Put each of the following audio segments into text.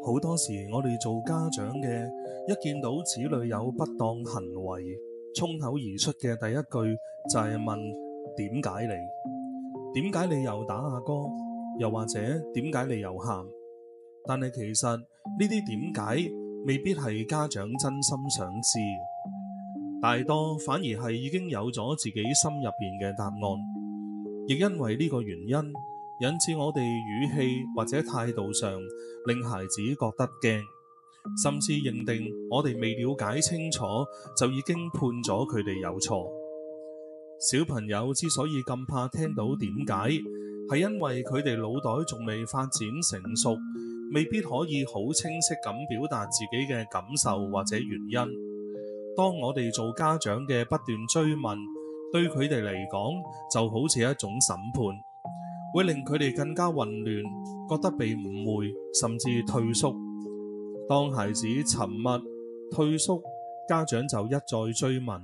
好多時我哋做家長嘅，一見到子女有不當行為，衝口而出嘅第一句就係問點解你？點解你又打阿哥？又或者點解你又喊？但係其實呢啲點解未必係家長真心想知，大多反而係已經有咗自己心入邊嘅答案。亦因為呢個原因，引致我哋語氣或者態度上令孩子覺得驚，甚至認定我哋未了解清楚就已經判咗佢哋有錯。小朋友之所以咁怕聽到點解，係因為佢哋腦袋仲未發展成熟，未必可以好清晰咁表達自己嘅感受或者原因。當我哋做家長嘅不斷追問，對佢哋嚟講就好似一種審判，會令佢哋更加混亂，覺得被誤會，甚至退縮。當孩子沉默退縮，家長就一再追問，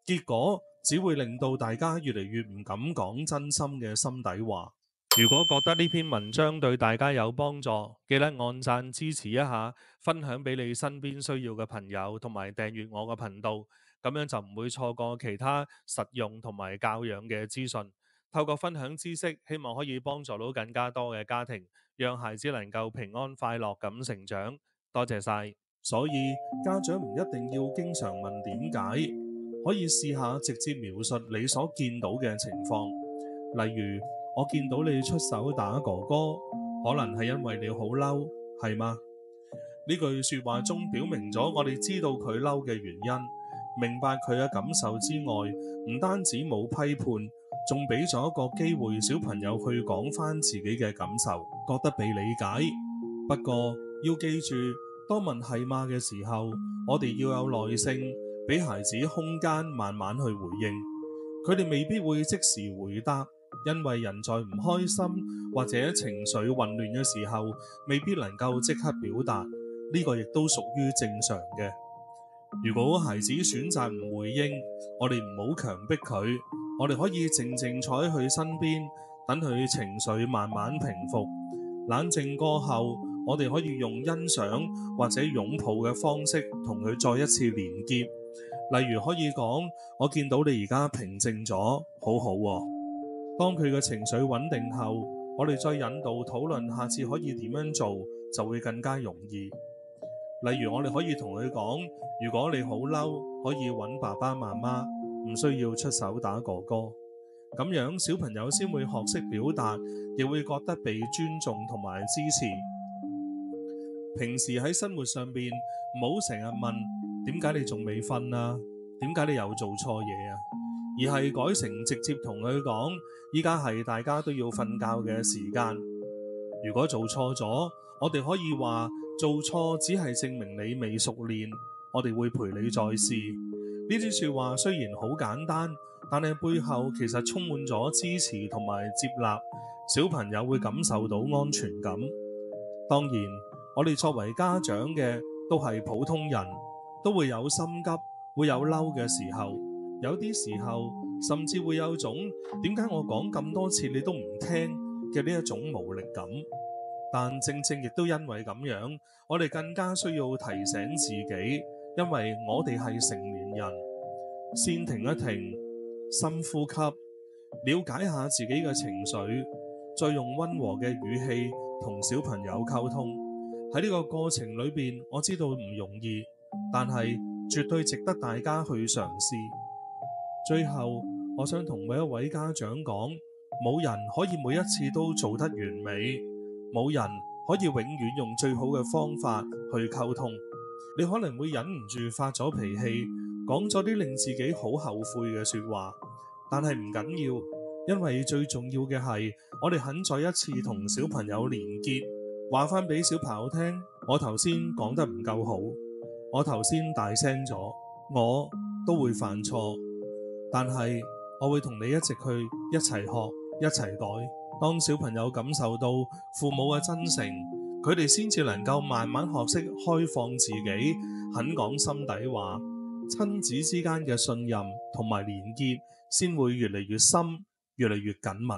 結果只會令到大家越嚟越唔敢講真心嘅心底話。如果覺得呢篇文章對大家有幫助，記得按讚支持一下，分享俾你身邊需要嘅朋友，同埋訂閱我嘅頻道，咁樣就唔會錯過其他實用同埋教養嘅資訊。透過分享知識，希望可以幫助到更加多嘅家庭，讓孩子能夠平安快樂咁成長。多謝晒。所以家長唔一定要經常問點解，可以試下直接描述你所見到嘅情況。例如，我見到你出手打哥哥，可能係因為你好嬲，係嗎？呢句說話中表明咗我哋知道佢嬲嘅原因，明白佢嘅感受之外，唔單止冇批判，仲俾咗一個機會小朋友去講返自己嘅感受，覺得被理解。不過要記住，當問係嗎嘅時候，我哋要有耐性，俾孩子空間慢慢去回應。佢哋未必會即時回答，因為人在唔開心或者情緒混亂嘅時候，未必能夠即刻表達，呢個亦都屬於正常嘅。如果孩子選擇唔回應，我哋唔好強迫佢，我哋可以靜靜坐喺佢身邊，等佢情緒慢慢平復。冷靜過後，我哋可以用欣賞或者擁抱嘅方式同佢再一次連結。例如可以講，我見到你而家平靜咗，好好喎。當佢嘅情緒穩定後，我哋再引導討論下次可以點樣做，就會更加容易。例如我哋可以同佢講，如果你好嬲，可以揾爸爸媽媽，唔需要出手打哥哥。咁樣小朋友先會學識表達，亦會覺得被尊重同埋支持。平時喺生活上邊，唔好成日問點解你仲未瞓啊？點解你又做錯嘢啊？而係改成直接同佢講，依家係大家都要瞓覺嘅時間。如果做錯咗，我哋可以話做錯只係證明你未熟練，我哋會陪你再試。呢啲說話雖然好簡單，但係背後其實充滿咗支持同埋接納，小朋友會感受到安全感。當然，我哋作為家長嘅都係普通人，都會有心急，會有嬲嘅時候，有啲時候甚至會有種點解我講咁多次你都唔聽嘅呢一種無力感。但正正亦都因為咁樣，我哋更加需要提醒自己，因為我哋係成年人，先停一停，深呼吸，了解下自己嘅情緒，再用溫和嘅語氣同小朋友溝通。喺呢個過程裏邊，我知道唔容易，但係絕對值得大家去嘗試。最後，我想同每一位家長講，冇人可以每一次都做得完美，冇人可以永遠用最好嘅方法去溝通。你可能會忍唔住發咗脾氣，講咗啲令自己好後悔嘅說話，但係唔緊要，因為最重要嘅係我哋肯再一次同小朋友連結，話翻俾小朋友聽，我頭先講得唔夠好，我頭先大聲咗，我都會犯錯，但係我會同你一直去一齊學，一齊改。當小朋友感受到父母嘅真誠，佢哋先至能夠慢慢學識開放自己，肯講心底話，親子之間嘅信任同埋連結先會越嚟越深，越嚟越緊密。